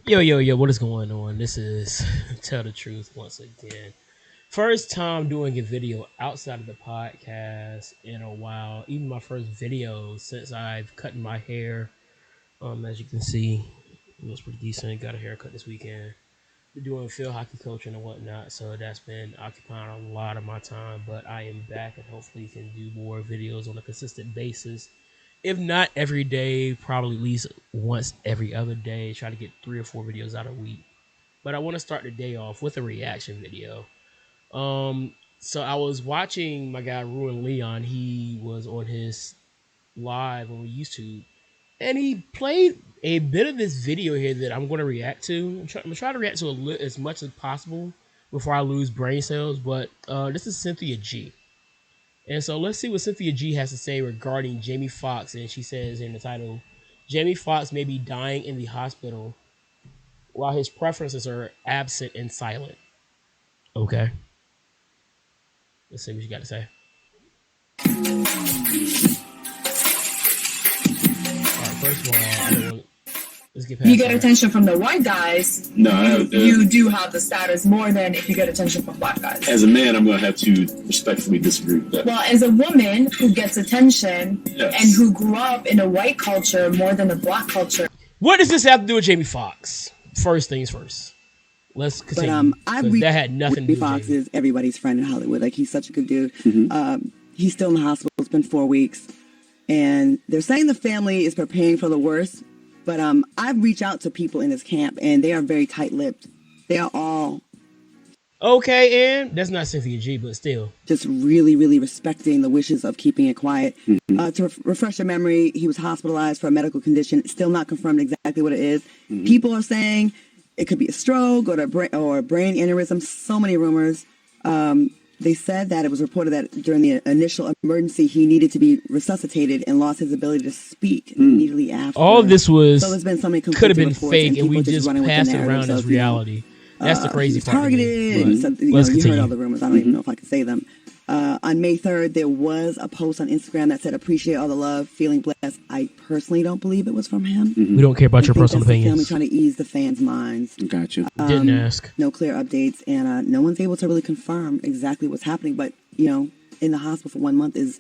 Yo, what is going on? This is Tell the Truth once again. First time doing a video outside of the podcast in a while. Even my first video since I've cut my hair. As you can see, it was pretty decent. Got a haircut this weekend. Been doing field hockey coaching and whatnot, so that's been occupying a lot of my time. But I am back and hopefully can do more videos on a consistent basis. If not every day, probably at least once every other day. Try to get 3 or 4 videos out a week. But I want to start the day off with a reaction video. So I was watching my guy Ruin Leon. He was on his live on YouTube, and he played a bit of this video here that I'm going to react to. I'm gonna try to react to as much as possible before I lose brain cells. But this is Cynthia G. And so let's see what Cynthia G has to say regarding Jamie Foxx. And she says in the title, Jamie Foxx may be dying in the hospital while his preferences are absent and silent. Okay. Let's see what you got to say. All right, first of all, let's get past you get attention from the white guys. No, you do have the status more than if you get attention from black guys. As a man, I'm going to have to respectfully disagree with that. Well, as a woman who gets attention Yes. and who grew up in a white culture more than a black culture. What does this have to do with Jamie Foxx? First things first. Let's continue. But that had nothing to do with Foxx Jamie. is everybody's friend in Hollywood. Like, he's such a good dude. Mm-hmm. He's still in the hospital. It's been 4 weeks. And they're saying the family is preparing for the worst. But I've reached out to people in his camp, and they are very tight-lipped. They are all... Okay, and that's not Cynthia G, but still. Just really, really respecting the wishes of keeping it quiet. Mm-hmm. To refresh your memory, he was hospitalized for a medical condition. It's still not confirmed exactly what it is. Mm-hmm. People are saying it could be a stroke or a brain aneurysm. So many rumors. They said that it was reported that during the initial emergency, he needed to be resuscitated and lost his ability to speak immediately after. All of this was so there's been so many could have been reports, fake, and we people just running with the passed it narrative around as of, you know, reality. That's the crazy part. Targeted. But So, let's you continue. heard all the rumors. I don't even know if I can say them. On May 3rd, there was a post on Instagram that said, "Appreciate all the love, feeling blessed." I personally don't believe it was from him. We don't care about your personal that's the family opinions. trying to ease the fans' minds. Gotcha. Didn't ask. No clear updates, and no one's able to really confirm exactly what's happening. But you know, in the hospital for 1 month is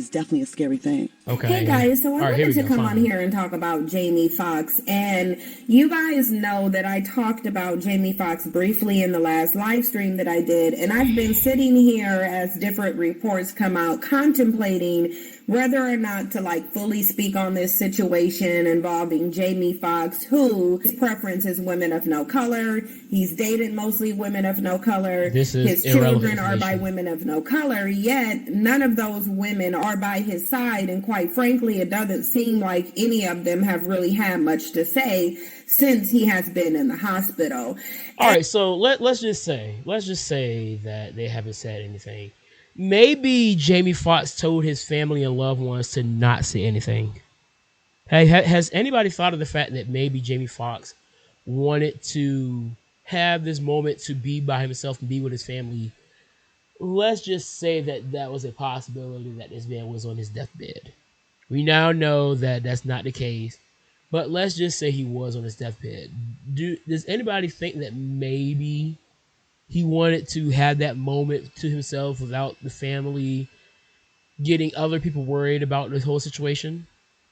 definitely a scary thing. Okay. Hey guys, so I All right, here wanted we to go, come on finally. here and talk about Jamie Foxx. And you guys know that I talked about Jamie Foxx briefly in the last live stream that I did. And I've been sitting here as different reports come out contemplating whether or not to fully speak on this situation involving Jamie Foxx, who his preference is women of no color. He's dated mostly women of no color. This is his irrelevant children are by information. women of no color, yet none of those women are by his side, and quite frankly, it doesn't seem like any of them have really had much to say since he has been in the hospital. All right, so let's just say that they haven't said anything. Maybe Jamie Foxx told his family and loved ones to not say anything. Hey, has anybody thought of the fact that maybe Jamie Foxx wanted to have this moment to be by himself and be with his family? Let's just say that was a possibility, that this man was on his deathbed. We now know that that's not the case, but let's just say he was on his deathbed. Does anybody think that maybe he wanted to have that moment to himself without the family getting other people worried about this whole situation?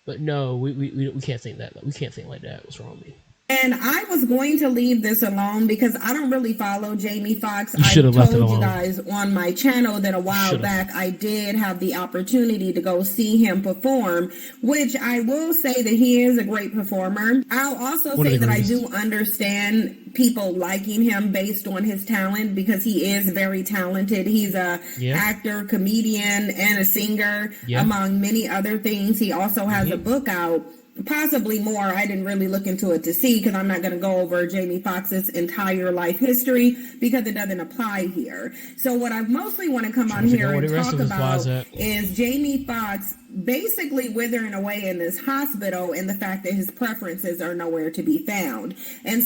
But no, we can't think that. We can't think like that. What's wrong with me? And I was going to leave this alone because I don't really follow Jamie Foxx. You should I have left it told you alone. guys on my channel that a while back I did have the opportunity to go see him perform, which I will say that he is a great performer. I'll also say that I do understand people liking him based on his talent because he is very talented. He's a actor, comedian, and a singer, among many other things. He also has a book out. Possibly more. I didn't really look into it to see because I'm not going to go over Jamie Foxx's entire life history because it doesn't apply here. So what I mostly want to come on here and talk about is Jamie Foxx basically withering away in this hospital and the fact that his preferences are nowhere to be found. And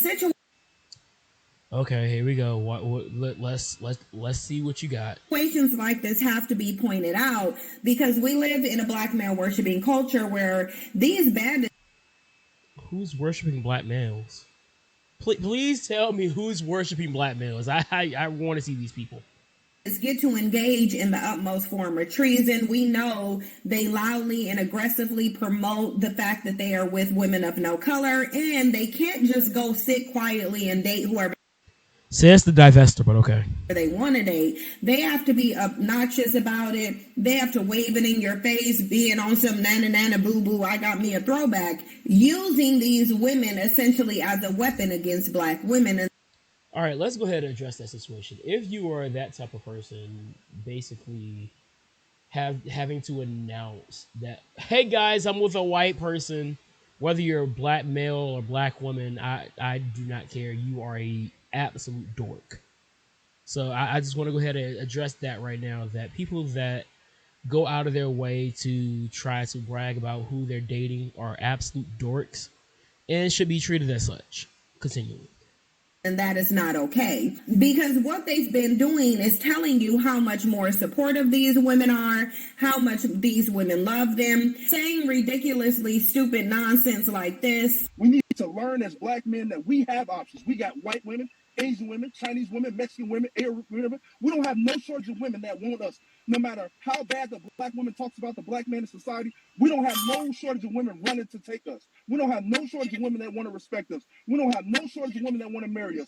Okay, here we go. Let's see what you got. situations like this have to be pointed out because we live in a black man worshiping culture where these bandits. Who's worshiping black males? Please tell me who's worshiping black males. I want to see these people. Get to engage in the utmost form of treason. We know they loudly and aggressively promote the fact that they are with women of no color, and they can't just go sit quietly and date whoever Says the divester, but okay. they want to date. They have to be obnoxious about it. They have to wave it in your face, being on some nana nana boo boo, I got me a throwback, using these women essentially as a weapon against black women. All right, let's go ahead and address that situation. If you are that type of person, basically having to announce that, hey guys, I'm with a white person, whether you're a black male or black woman, I do not care. You are a absolute dork. So I just want to go ahead and address that right now, that people that go out of their way to try to brag about who they're dating are absolute dorks and should be treated as such. Continuing. And that is not okay, because what they've been doing is telling you how much more supportive these women are, how much these women love them, saying ridiculously stupid nonsense like this. We need to learn as black men that we have options. We got white women, Asian women, Chinese women, Mexican women, Arab women. We don't have no shortage of women that want us. No matter how bad the black woman talks about the black man in society, we don't have no shortage of women running to take us. We don't have no shortage of women that want to respect us. We don't have no shortage of women that want to marry us.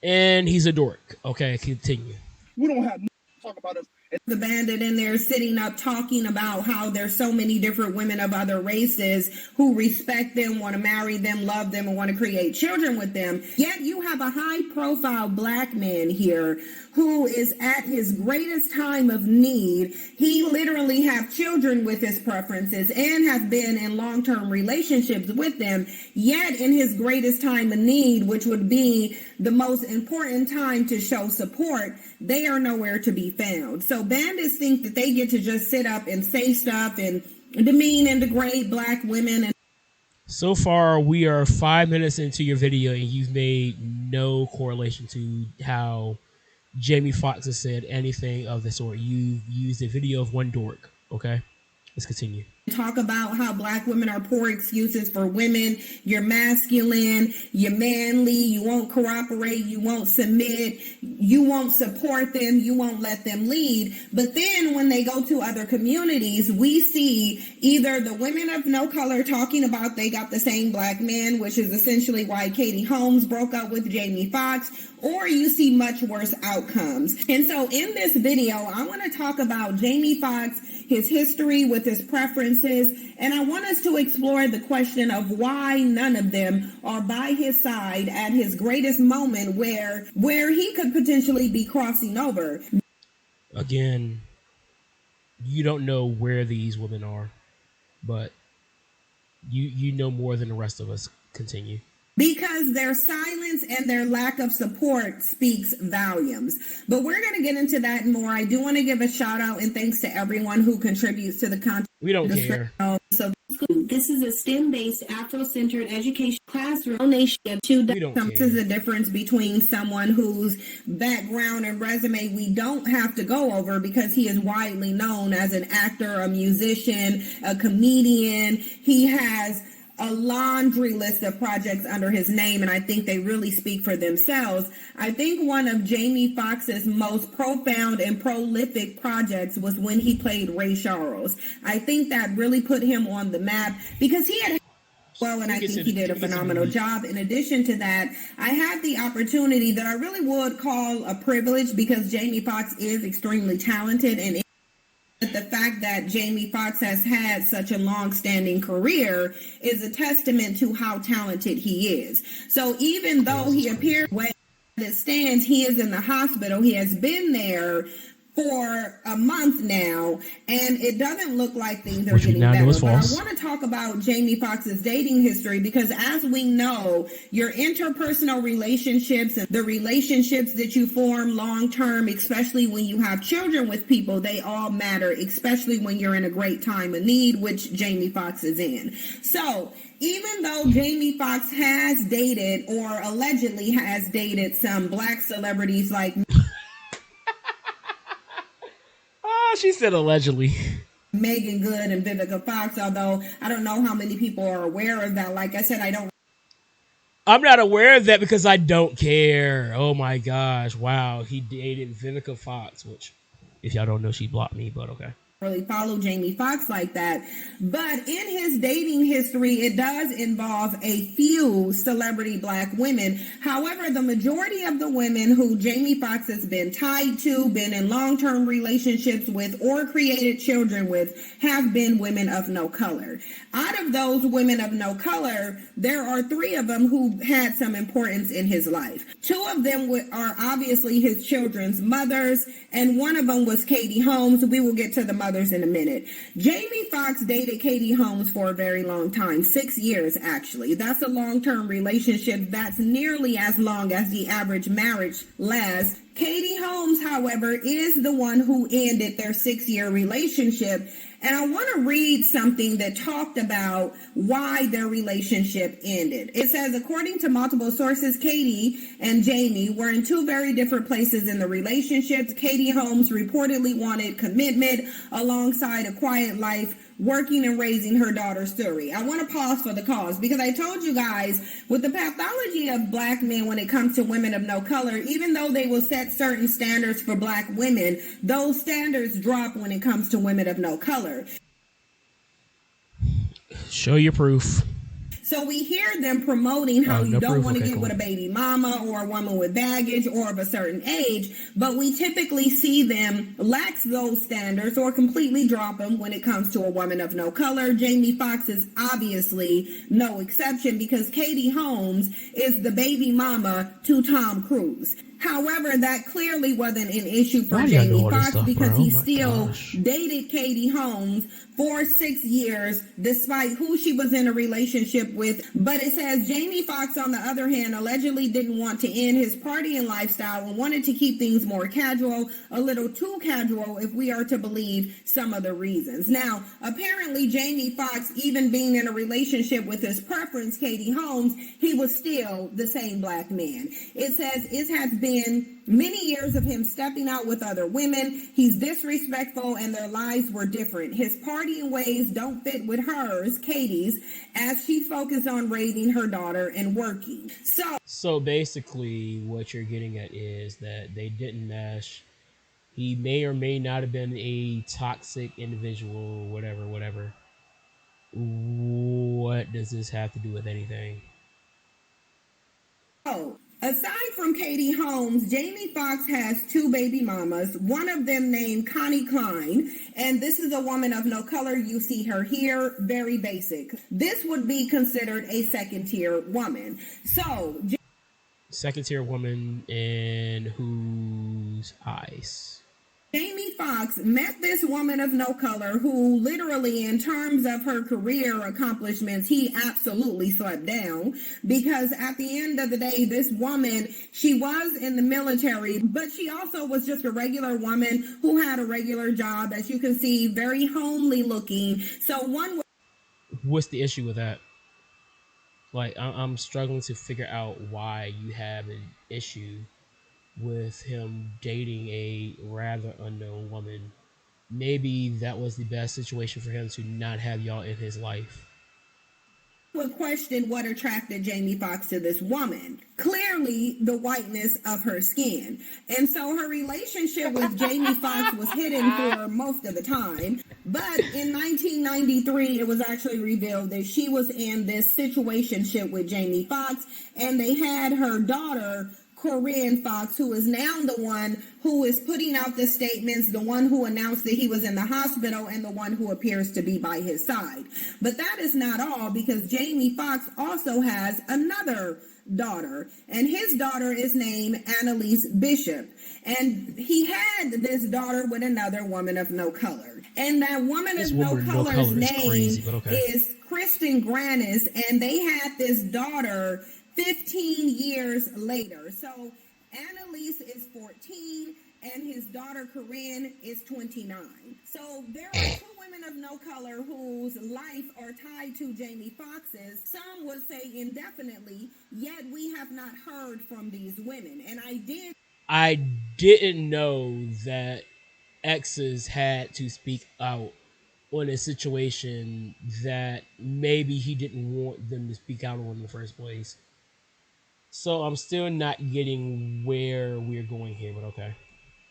And he's a dork. Okay, continue. We don't have no talk about us. The bandit in there sitting up talking about how there's so many different women of other races who respect them, want to marry them, love them, and want to create children with them. Yet you have a high-profile black man here who is at his greatest time of need. He literally have children with his preferences and have been in long-term relationships with them. Yet in his greatest time of need, which would be the most important time to show support, they are nowhere to be found. So bandits think that they get to just sit up and say stuff and demean and degrade black women. And so far, we are 5 minutes into your video, and you've made no correlation to how Jamie Foxx has said anything of the sort. You used a video of one dork. Okay, let's continue. Talk about how black women are poor excuses for women. You're masculine, you're manly, you won't cooperate, you won't submit, you won't support them, you won't let them lead. But then when they go to other communities, we see either the women of no color talking about they got the same black man, which is essentially why Katie Holmes broke up with Jamie Foxx, or you see much worse outcomes. And so in this video, I want to talk about Jamie Foxx, his history with his preferences, and I want us to explore the question of why none of them are by his side at his greatest moment where he could potentially be crossing over. Again, you don't know where these women are, but you know more than the rest of us. Continue. Because their silence and their lack of support speaks volumes. But we're going to get into that more. I do want to give a shout out and thanks to everyone who contributes to the content. We don't care. So this is a STEM-based Afro-centered education classroom donation of two. This is the difference between someone whose background and resume we don't have to go over because he is widely known as an actor, a musician, a comedian. He has a laundry list of projects under his name, and I think they really speak for themselves. I think one of Jamie Foxx's most profound and prolific projects was when he played Ray Charles. I think that really put him on the map because he had and I think he did a phenomenal job. In addition to that, I had the opportunity that I really would call a privilege because Jamie Foxx is extremely talented, and the fact that Jamie Foxx has had such a long-standing career is a testament to how talented he is. So even though he appears where it stands, he is in the hospital. He has been there for a month now, and it doesn't look like things are getting better. But I want to talk about Jamie Foxx's dating history because, as we know, your interpersonal relationships and the relationships that you form long-term, especially when you have children with people, they all matter, especially when you're in a great time of need, which Jamie Foxx is in. So even though Jamie Foxx has dated or allegedly has dated some black celebrities like she said allegedly. Megan Good and Vivica Fox, although I don't know how many people are aware of that. Like I said, I don't. I'm not aware of that because I don't care. Oh my gosh. Wow. He dated Vivica Fox, which, if y'all don't know, she blocked me, but okay. Really follow Jamie Foxx like that. But in his dating history, it does involve a few celebrity black women. However, the majority of the women who Jamie Foxx has been tied to, been in long-term relationships with, or created children with have been women of no color. Out of those women of no color, there are 3 of them who had some importance in his life. 2 of them are obviously his children's mothers, and one of them was Katie Holmes. We will get to the mothers in a minute. Jamie Foxx dated Katie Holmes for a very long time, 6 years actually. That's a long-term relationship. That's nearly as long as the average marriage lasts. Katie Holmes, however, is the one who ended their 6-year relationship. And I want to read something that talked about why their relationship ended. It says, according to multiple sources, Katie and Jamie were in 2 very different places in the relationships. Katie Holmes reportedly wanted commitment alongside a quiet life, working and raising her daughter Suri. I want to pause for the cause because I told you guys with the pathology of black men when it comes to women of no color, even though they will set certain standards for black women, those standards drop when it comes to women of no color. Show your proof. So we hear them promoting how you don't want to get cool. with a baby mama or a woman with baggage or of a certain age, but we typically see them lax those standards or completely drop them when it comes to a woman of no color. Jamie Foxx is obviously no exception because Katie Holmes is the baby mama to Tom Cruise. However, that clearly wasn't an issue for Jamie Foxx because he still dated Katie Holmes for 6 years, despite who she was in a relationship with. But it says Jamie Foxx, on the other hand, allegedly didn't want to end his partying lifestyle and wanted to keep things more casual, a little too casual if we are to believe some of the reasons. Now, apparently Jamie Foxx, even being in a relationship with his preference, Katie Holmes, he was still the same black man. It says it has been many years of him stepping out with other women. He's disrespectful and their lives were different. His partying ways don't fit with hers, Katie's, as she focused on raising her daughter and working. So basically what you're getting at is that they didn't mesh. He may or may not have been a toxic individual, whatever. What does this have to do with anything? Oh, aside from Katie Holmes, Jamie Foxx has 2 baby mamas, one of them named Connie Klein, and this is a woman of no color. You see her here, very basic. This would be considered a second-tier woman. So, second-tier woman in whose eyes? Jamie Foxx met this woman of no color who literally, in terms of her career accomplishments, he absolutely slept down because at the end of the day, this woman, she was in the military, but she also was just a regular woman who had a regular job, as you can see, very homely looking. So what's the issue with that? Like, I'm struggling to figure out why you have an issue with him dating a rather unknown woman. Maybe that was the best situation for him to not have y'all in his life. Would question what attracted Jamie Foxx to this woman. Clearly, the whiteness of her skin. And so her relationship with Jamie Foxx was hidden for most of the time. But in 1993, it was actually revealed that she was in this situationship with Jamie Foxx, and they had her daughter, Corinne Foxx, who is now the one who is putting out the statements, the one who announced that he was in the hospital, and the one who appears to be by his side. But that is not all, because Jamie Foxx also has another daughter, and his daughter is named Annalise Bishop. And he had this daughter with another woman of no color. And that woman of no color's name is Kristen Grannis, and they had this daughter 15 years later. So Annalise is 14 and his daughter Corinne is 29. So there are 2 women of no color whose life are tied to Jamie Foxx's. Some would say indefinitely, yet we have not heard from these women. And I didn't know that exes had to speak out on a situation that maybe he didn't want them to speak out on in the first place. So I'm still not getting where we're going here, but okay.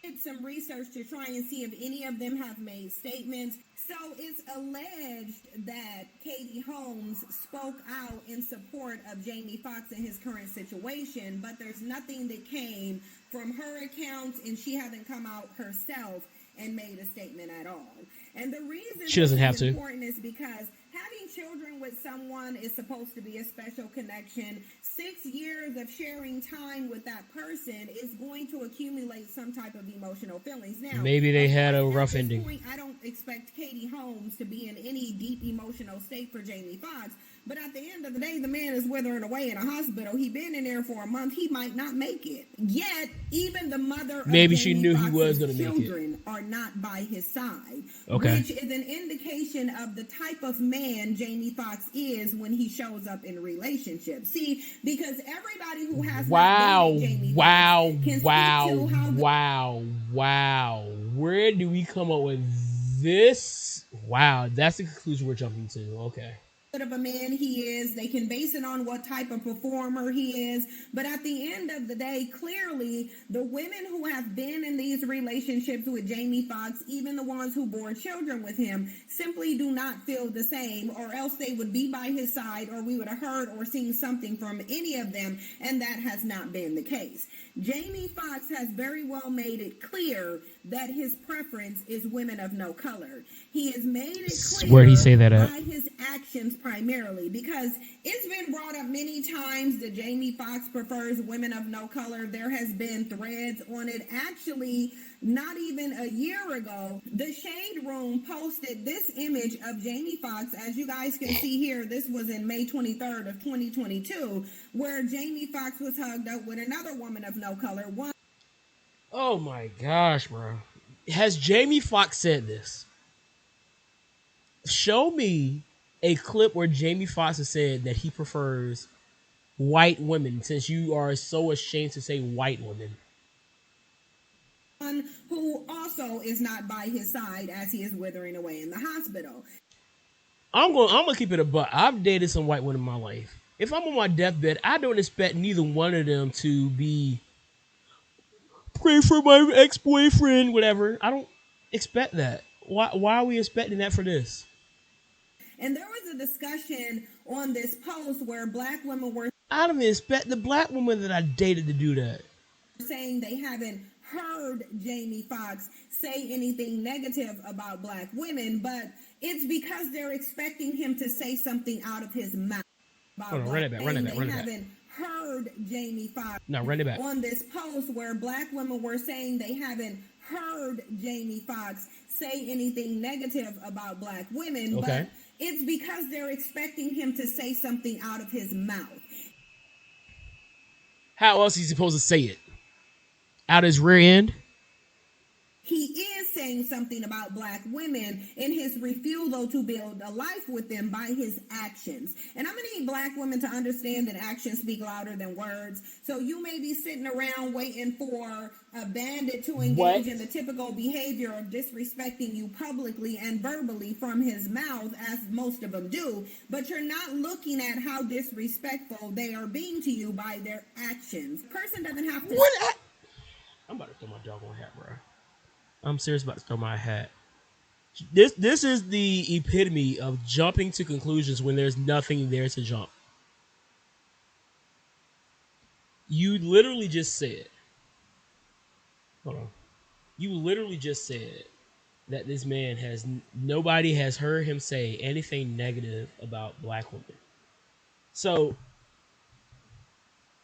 Did some research to try and see if any of them have made statements. So it's alleged that Katie Holmes spoke out in support of Jamie Foxx in his current situation, but there's nothing that came from her account, and she hasn't come out herself and made a statement at all. And the reason She doesn't have this to. is important is because having children with someone is supposed to be a special connection. 6 years of sharing time with that person is going to accumulate some type of emotional feelings. Now, Maybe they had a at rough this ending. point, I don't expect Katie Holmes to be in any deep emotional state for Jamie Foxx. But at the end of the day, the man is withering away in a hospital. He been in there for a month. He might not make it. Yet, even the mother of Maybe she Jamie knew he Foxx's was going to make it. children are not by his side, Okay. which is an indication of the type of man Jamie Foxx is when he shows up in relationships. See, because everybody who has Wow, not dated Jamie wow, Foxx can wow, speak to how wow. Where do we come up with this? Wow, that's the conclusion we're jumping to. Okay. of a man he is. They can base it on what type of performer he is. But at the end of the day, clearly, the women who have been in these relationships with Jamie Foxx, even the ones who bore children with him, simply do not feel the same, or else they would be by his side, or we would have heard or seen something from any of them, and that has not been the case. Jamie Foxx has very well made it clear that his preference is women of no color. He has made it clear Where'd he say that at? by his actions primarily, because it's been brought up many times that Jamie Foxx prefers women of no color. There has been threads on it. Actually, not even a year ago, the Shade Room posted this image of Jamie Foxx. As you guys can see here, this was in May 23rd of 2022, where Jamie Foxx was hugged up with another woman of no color. One Oh my gosh, bro. Has Jamie Foxx said this? Show me a clip where Jamie Foxx has said that he prefers white women, since you are so ashamed to say white women. who also is not by his side as he is withering away in the hospital. I'm gonna keep it a buck. I've dated some white women in my life. If I'm on my deathbed, I don't expect neither one of them to be pray for my ex-boyfriend, whatever. I don't expect that. Why are we expecting that for this? And there was a discussion on this post where black women were I don't expect the black woman that I dated to do that. saying they haven't heard Jamie Foxx say anything negative about black women, but it's because they're expecting him to say something out of his mouth about Hold on, black run it back, run it back, women. run They it back. haven't heard Jamie Foxx No, run it back. on this post where black women were saying they haven't heard Jamie Foxx say anything negative about black women, Okay. but it's because they're expecting him to say something out of his mouth. How else is he supposed to say it? Out his rear end? He is saying something about black women in his refusal to build a life with them by his actions. And I'm going to need black women to understand that actions speak louder than words. So you may be sitting around waiting for a bandit to engage in the typical behavior of disrespecting you publicly and verbally from his mouth, as most of them do, but you're not looking at how disrespectful they are being to you by their actions. Person doesn't have to... I'm about to throw my doggone hat, bro. I'm serious about to throw my hat. This is the epitome of jumping to conclusions when there's nothing there to jump. You literally just said, hold on. You literally just said that this man nobody has heard him say anything negative about black women. So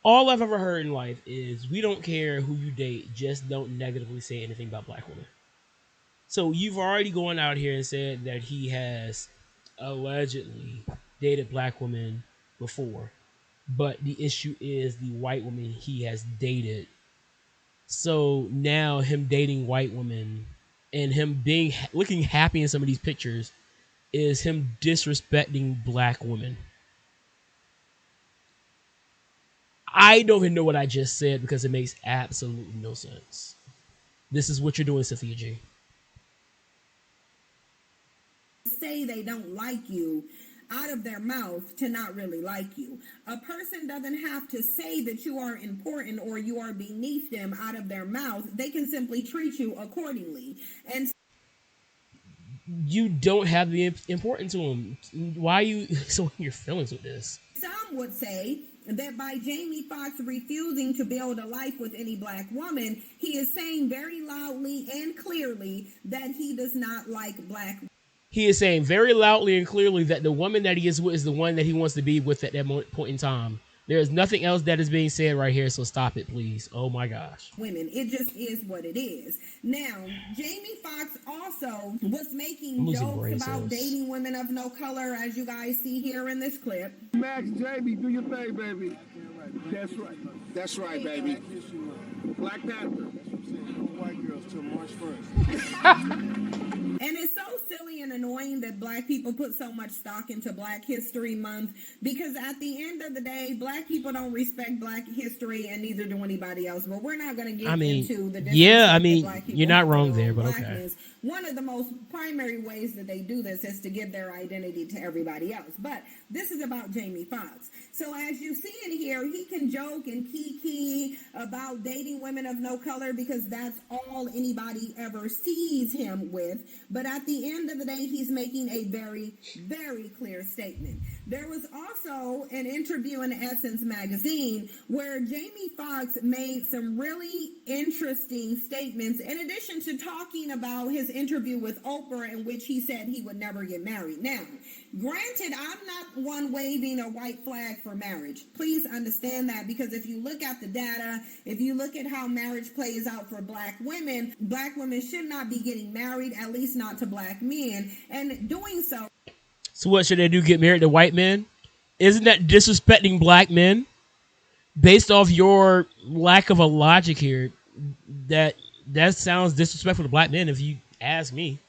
all I've ever heard in life is, we don't care who you date, just don't negatively say anything about black women. So you've already gone out here and said that he has allegedly dated black women before, but the issue is the white women he has dated. So now him dating white women and him looking happy in some of these pictures is him disrespecting black women. I don't even know what I just said because it makes absolutely no sense. This is what you're doing, Cynthia G. Say they don't like you. out of their mouth to not really like you. A person doesn't have to say that you are important or you are beneath them out of their mouth. They can simply treat you accordingly. And you don't have the importance to them. Why are you so in your feelings with this? some would say that by Jamie Foxx refusing to build a life with any black woman, he is saying very loudly and clearly that he does not like black. He is saying very loudly and clearly that the woman that he is with is the one that he wants to be with at that point in time. There is nothing else that is being said right here, so stop it, please. Oh my gosh. Women, it just is what it is. Now, Jamie Foxx also was making jokes about dating women of no color, as you guys see here in this clip. Max, Jamie, do your thing, baby. That's right. That's right, baby. Black Panther. White girls till March 1st. And it's so silly and annoying that black people put so much stock into Black History Month, because at the end of the day, black people don't respect black history, and neither do anybody else. But we're not going to get into the you're not wrong there, but okay. One of the most primary ways that they do this is to give their identity to everybody else. But this is about Jamie Foxx. So as you see in here, he can joke and kiki about dating women of no color because that's all anybody ever sees him with. But at the end of the day, he's making a very, very clear statement. There was also an interview in Essence magazine where Jamie Foxx made some really interesting statements, in addition to talking about his interview with Oprah, in which he said he would never get married. Now, granted, I'm not one waving a white flag for marriage. Please understand that, because if you look at the data, if you look at how marriage plays out for black women should not be getting married, at least not to black men, and doing so. So what should they do? Get married to white men? Isn't that disrespecting black men? Based off your lack of a logic here, that sounds disrespectful to black men if you ask me.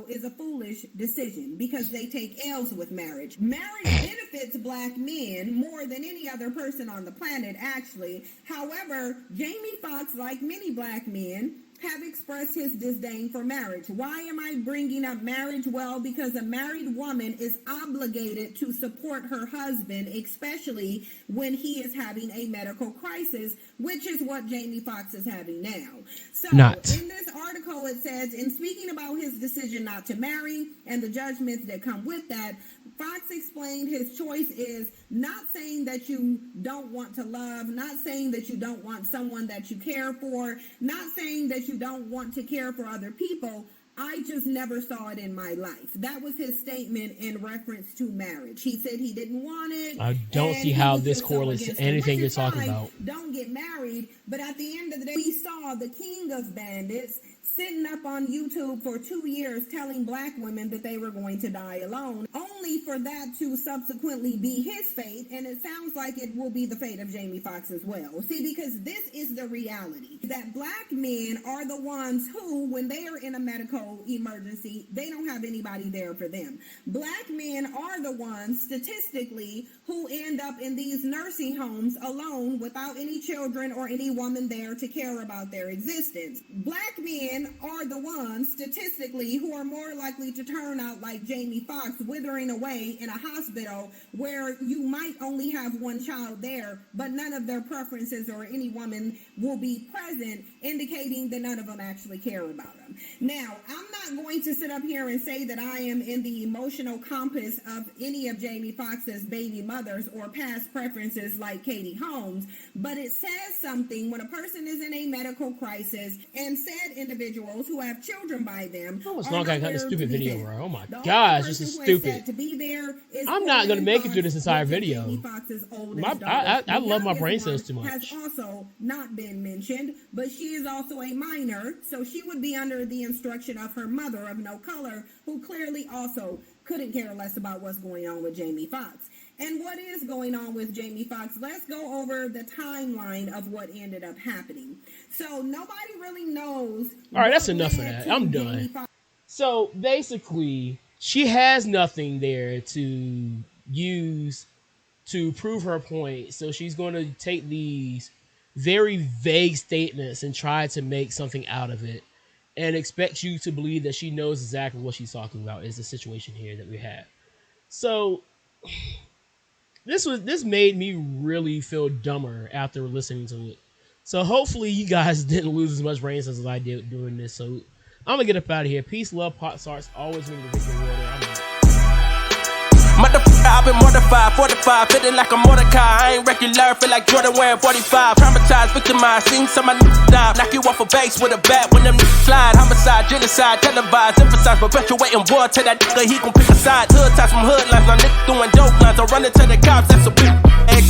Is a foolish decision because they take L's with marriage. Marriage benefits black men more than any other person on the planet, actually. However, Jamie Foxx, like many black men, have expressed his disdain for marriage. Why am I bringing up marriage? Well, because a married woman is obligated to support her husband, especially when he is having a medical crisis, which is what Jamie Foxx is having now. So in this article, it says, in speaking about his decision not to marry and the judgments that come with that, Foxx explained his choice is not saying that you don't want to love, not saying that you don't want someone that you care for, not saying that you don't want to care for other people. I just never saw it in my life. That was his statement in reference to marriage. He said he didn't want it. I don't see how this correlates to anything you're talking about. Don't get married. But at the end of the day, we saw the king of bandits sitting up on YouTube for 2 years telling black women that they were going to die alone, only for that to subsequently be his fate, and it sounds like it will be the fate of Jamie Foxx as well. See, because this is the reality, that black men are the ones who, when they are in a medical emergency, they don't have anybody there for them. Black men are the ones, statistically, who end up in these nursing homes alone without any children or any woman there to care about their existence. Black men are the ones, statistically, who are more likely to turn out like Jamie Foxx, withering away in a hospital where you might only have one child there, but none of their preferences or any woman will be present, indicating that none of them actually care about them. Now, I'm not going to sit up here and say that I am in the emotional compass of any of Jamie Foxx's baby mothers or past preferences like Katie Holmes, but it says something when a person is in a medical crisis and said individuals who have children by them. How much longer I got this stupid video, bro? Oh my gosh, this is stupid. I'm not going to make it through this entire video. I love my brain cells too much. Has also not been mentioned, but she is also a minor, so she would be under the instruction of her mother of no color, who clearly also couldn't care less about what's going on with Jamie Foxx. And what is going on with Jamie Foxx? Let's go over the timeline of what ended up happening. So nobody really knows. All right, that's enough of that. I'm done. So basically, she has nothing there to use to prove her point. So she's going to take these very vague statements and try to make something out of it and expect you to believe that she knows exactly what she's talking about is the situation here that we have. So this made me really feel dumber after listening to it. So hopefully you guys didn't lose as much brain cells as I did doing this. So I'm gonna get up out of here. Peace, love, pot sarts. Always remember to drink your water. I'm out. Motherfucker, I've been mortified, 45, feeling like a Mordecai. I ain't regular, feel like Jordan wearing 45. Traumatized, victimized, seen some of my niggas die. Knock you off a base with a bat when them niggas slide. Homicide, genocide, televised, emphasize, perpetuating war. Tell that nigga he gon' pick a side. Hood ties from hood lines, now niggas doing dope lines. I'm running to the cops, that's a big exercise.